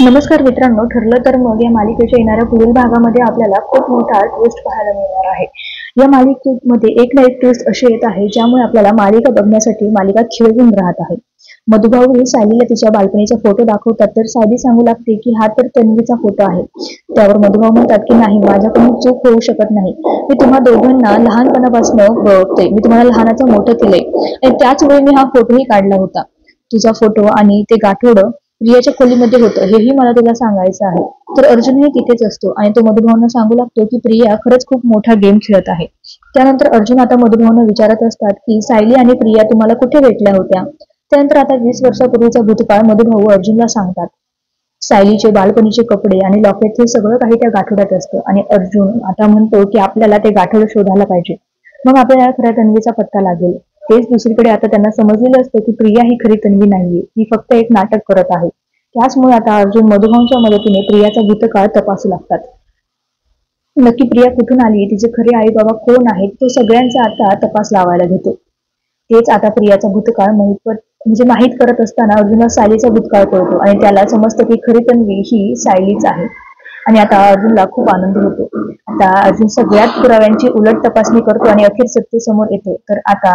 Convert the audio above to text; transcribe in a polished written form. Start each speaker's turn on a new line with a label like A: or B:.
A: नमस्कार मित्रांनो, ठरलं तर मग या मालिकेच्या येणाऱ्या पुढील भागामध्ये आपल्याला खूप मोठा ट्विस्ट पाहायला मिळणार आहे. या मालिकेमध्ये एक ना एक ट्विस्ट असे येत आहे ज्यामुळे आपल्याला मालिका बघण्यासाठी मालिका खिळवून राहत आहे. मधुभाऊ ही सायलीला तिच्या बालपणीचा फोटो दाखवतात तर सायली सांगू लागते की हा तर तन्वीचा फोटो आहे. त्यावर मधुभाऊ म्हणतात की नाही, माझ्याकडून चूक होऊ शकत नाही. मी तुम्हा दोघांना लहानपणापासून बघते. मी तुम्हाला लहानाचं मोठं केलंय आणि त्याच वेळी मी हा फोटोही काढला होता. तुझा फोटो आणि ते गाठोडं प्रियाच्या खोलीमध्ये होतं हेही मला तुला सांगायचं आहे. तर अर्जुनही तिथेच असतो आणि तो मधुभाऊंना सांगू लागतो की प्रिया खरंच खूप मोठा गेम खेळत आहे. त्यानंतर अर्जुन आता मधुभाऊंना विचारत असतात की सायली आणि प्रिया तुम्हाला कुठे भेटल्या होत्या. त्यानंतर आता 20 वर्षापूर्वीचा भूतकाळ मधुभाऊ अर्जुनला सांगतात. सायलीचे बालपणीचे कपडे आणि लॉकेट हे सगळं काही त्या गाठोड्यात असतं आणि अर्जुन आता म्हणतो की आपल्याला ते गाठोडं शोधायला पाहिजे. मग आपल्याला खऱ्या तन्वीचा पत्ता लागेल. तेच दुसरीकडे आता त्यांना समजलेलं असतं की प्रिया ही खरी तन्वी नाहीये, ही फक्त एक नाटक करत आहे. त्याचमुळे आता अर्जुन मधुभाऊंच्या मदतीने प्रियाचा भूतकाळ तपासू लागतात. नक्की प्रिया कुठून आली, तिचे खरे आई बाबा कोण आहेत, तो सगळ्यांचा आता तपास लावायला घेतो. तेच आता प्रियाचा भूतकाळ माहीत करत असताना अर्जुनला सायलीचा भूतकाळ कळतो आणि त्याला समजतं की खरी तन्वी ही सायलीच आहे. आणि आता अर्जुनला खूप आनंद होतो. आता अर्जुन सगळ्यात पुराव्यांची उलट तपासणी करतो आणि अखेर सत्य समोर येते. तर आता